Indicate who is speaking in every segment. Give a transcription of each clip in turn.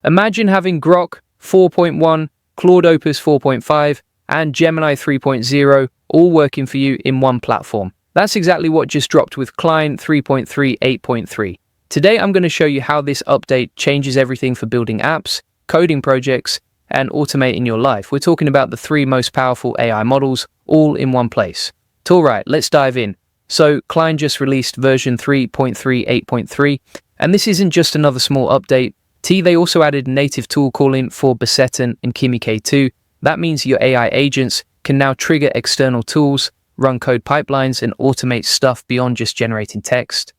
Speaker 1: Imagine having Grok 4.1, Claude Opus 4.5, and Gemini 3.0 all working for you in one platform. That's exactly what just dropped with Cline 3.3 8.3. Today I'm going to show you how this update changes everything for building apps, coding projects, and automating your life. We're talking about the three most powerful AI models all in one place. Alright, let's dive in. So Cline just released version 3.3 8.3, and this isn't just another small update. They also added native tool calling for Bissetten and Kimi K2. That means your AI agents can now trigger external tools, run code pipelines, and automate stuff beyond just generating text.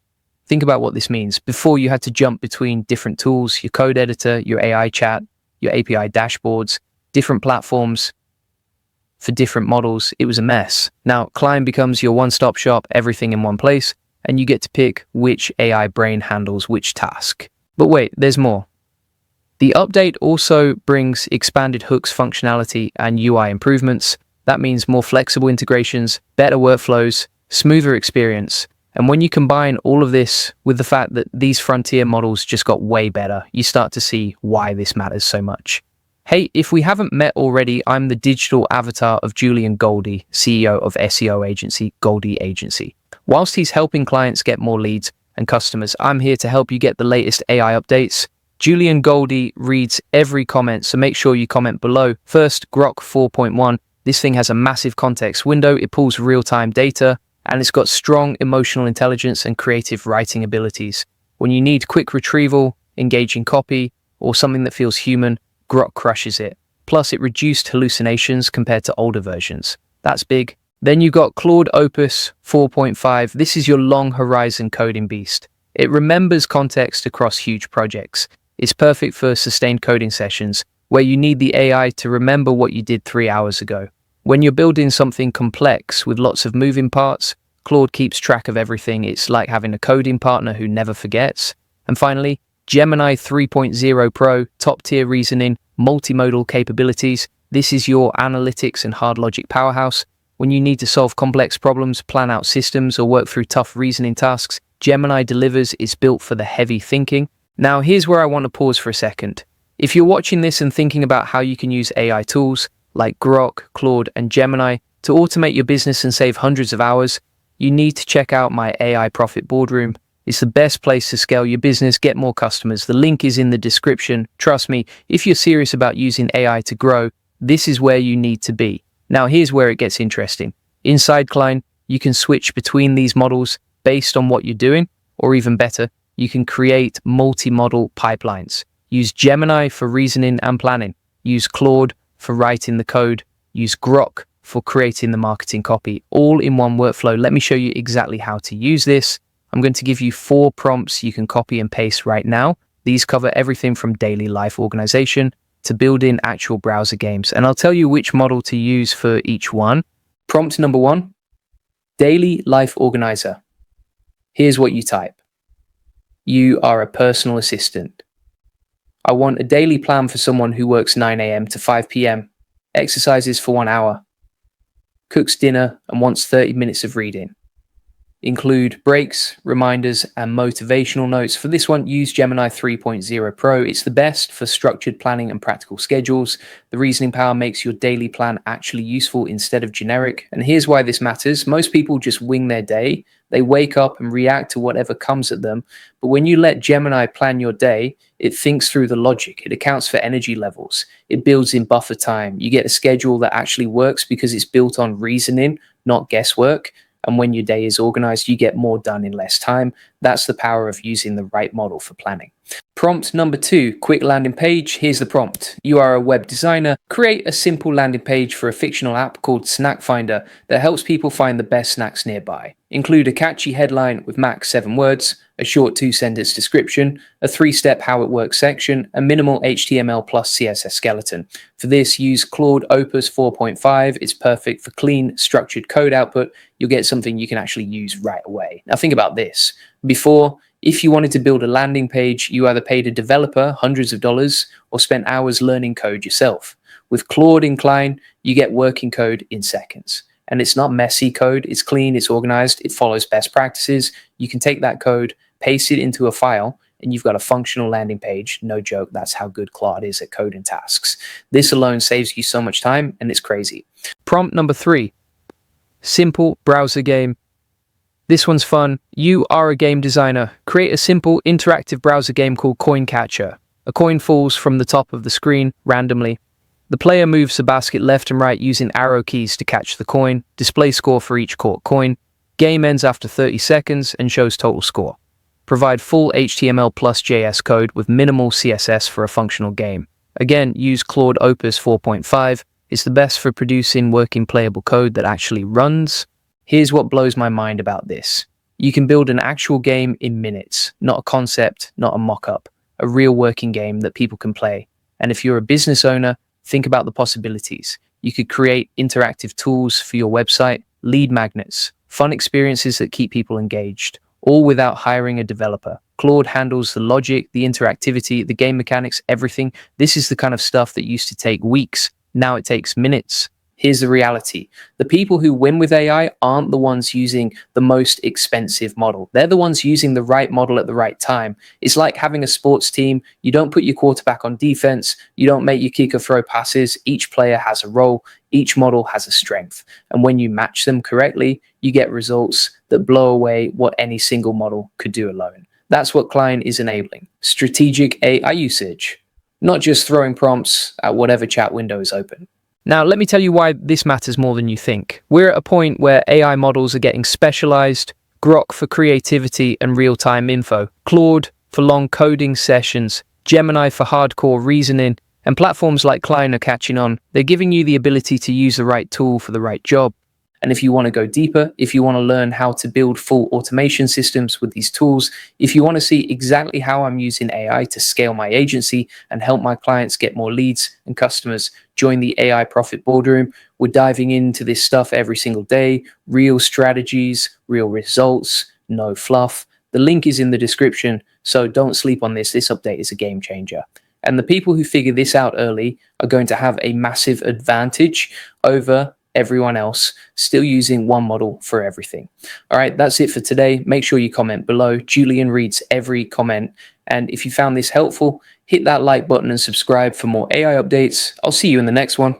Speaker 1: Think about what this means. Before, you had to jump between different tools, your code editor, your AI chat, your API dashboards, different platforms for different models. It was a mess. Now, Cline becomes your one-stop shop, everything in one place, and you get to pick which AI brain handles which task. But wait, there's more. The update also brings expanded hooks functionality and UI improvements. That means more flexible integrations, better workflows, smoother experience. And when you combine all of this with the fact that these frontier models just got way better, you start to see why this matters so much. Hey, if we haven't met already, I'm the digital avatar of Julian Goldie, CEO of SEO agency Goldie Agency. Whilst he's helping clients get more leads and customers, I'm here to help you get the latest AI updates. Julian Goldie reads every comment, so make sure you comment below. First, Grok 4.1. This thing has a massive context window. It pulls real-time data, and it's got strong emotional intelligence and creative writing abilities. When you need quick retrieval, engaging copy, or something that feels human, Grok crushes it. Plus, it reduced hallucinations compared to older versions. That's big. Then you got Claude Opus 4.5. This is your long horizon coding beast. It remembers context across huge projects. It's perfect for sustained coding sessions where you need the AI to remember what you did 3 hours ago. When you're building something complex with lots of moving parts, Claude keeps track of everything. It's like having a coding partner who never forgets. And finally, Gemini 3.0 Pro, top-tier reasoning, multimodal capabilities. This is your analytics and hard logic powerhouse. When you need to solve complex problems, plan out systems, or work through tough reasoning tasks, Gemini delivers. It's built for the heavy thinking. Now, here's where I want to pause for a second. If you're watching this and thinking about how you can use AI tools like Grok, Claude, and Gemini to automate your business and save hundreds of hours, you need to check out my AI Profit Boardroom. It's the best place to scale your business, get more customers. The link is in the description. Trust me, if you're serious about using AI to grow, this is where you need to be. Now, here's where it gets interesting. Inside Cline, you can switch between these models based on what you're doing, or even better, you can create multi-model pipelines. Use Gemini for reasoning and planning. Use Claude for writing the code. Use Grok for creating the marketing copy, all in one workflow. Let me show you exactly how to use this. I'm going to give you 4 prompts you can copy and paste right now. These cover everything from daily life organization to building actual browser games. And I'll tell you which model to use for each one. Prompt number 1, daily life organizer. Here's what you type. You are a personal assistant. I want a daily plan for someone who works 9 a.m. to 5 p.m., exercises for 1 hour, cooks dinner, and wants 30 minutes of reading. Include breaks, reminders, and motivational notes. For this one, use Gemini 3.0 Pro. It's the best for structured planning and practical schedules. The reasoning power makes your daily plan actually useful instead of generic. And here's why this matters. Most people just wing their day. They wake up and react to whatever comes at them. But when you let Gemini plan your day, it thinks through the logic. It accounts for energy levels. It builds in buffer time. You get a schedule that actually works because it's built on reasoning, not guesswork. And when your day is organized, you get more done in less time. That's the power of using the right model for planning. Prompt number 2, quick landing page. Here's the prompt. You are a web designer. Create a simple landing page for a fictional app called Snack Finder that helps people find the best snacks nearby. Include a catchy headline with max 7 words, a short 2-sentence description, a 3-step how it works section, a minimal HTML plus CSS skeleton. For this, use Claude Opus 4.5. It's perfect for clean, structured code output. You'll get something you can actually use right away. Now think about this. Before, if you wanted to build a landing page, you either paid a developer hundreds of dollars or spent hours learning code yourself. With Claude and Cline, you get working code in seconds. And it's not messy code. It's clean, it's organized, it follows best practices. You can take that code, paste it into a file, and you've got a functional landing page. No joke, that's how good Claude is at coding tasks. This alone saves you so much time, and it's crazy. Prompt number 3. Simple browser game. This one's fun. You are a game designer. Create a simple interactive browser game called Coin Catcher. A coin falls from the top of the screen randomly. The player moves the basket left and right using arrow keys to catch the coin, display score for each caught coin. Game ends after 30 seconds and shows total score. Provide full HTML plus JS code with minimal CSS for a functional game. Again, use Claude Opus 4.5. It's the best for producing working playable code that actually runs. Here's what blows my mind about this. You can build an actual game in minutes, not a concept, not a mock-up, a real working game that people can play. And if you're a business owner, think about the possibilities. You could create interactive tools for your website, lead magnets, fun experiences that keep people engaged, all without hiring a developer. Claude handles the logic, the interactivity, the game mechanics, everything. This is the kind of stuff that used to take weeks. Now it takes minutes. Here's the reality. The people who win with AI aren't the ones using the most expensive model. They're the ones using the right model at the right time. It's like having a sports team. You don't put your quarterback on defense. You don't make your kicker throw passes. Each player has a role. Each model has a strength. And when you match them correctly, you get results that blow away what any single model could do alone. That's what Cline is enabling. Strategic AI usage, not just throwing prompts at whatever chat window is open. Now, let me tell you why this matters more than you think. We're at a point where AI models are getting specialized, Grok for creativity and real-time info, Claude for long coding sessions, Gemini for hardcore reasoning, and platforms like Cline are catching on. They're giving you the ability to use the right tool for the right job. And if you want to go deeper, if you want to learn how to build full automation systems with these tools, if you want to see exactly how I'm using AI to scale my agency and help my clients get more leads and customers, join the AI Profit Boardroom. We're diving into this stuff every single day, real strategies, real results, no fluff. The link is in the description, so don't sleep on this. This update is a game changer. And the people who figure this out early are going to have a massive advantage over everyone else still using one model for everything. All right, that's it for today. Make sure you comment below. Julian reads every comment. And if you found this helpful, hit that like button and subscribe for more AI updates. I'll see you in the next one.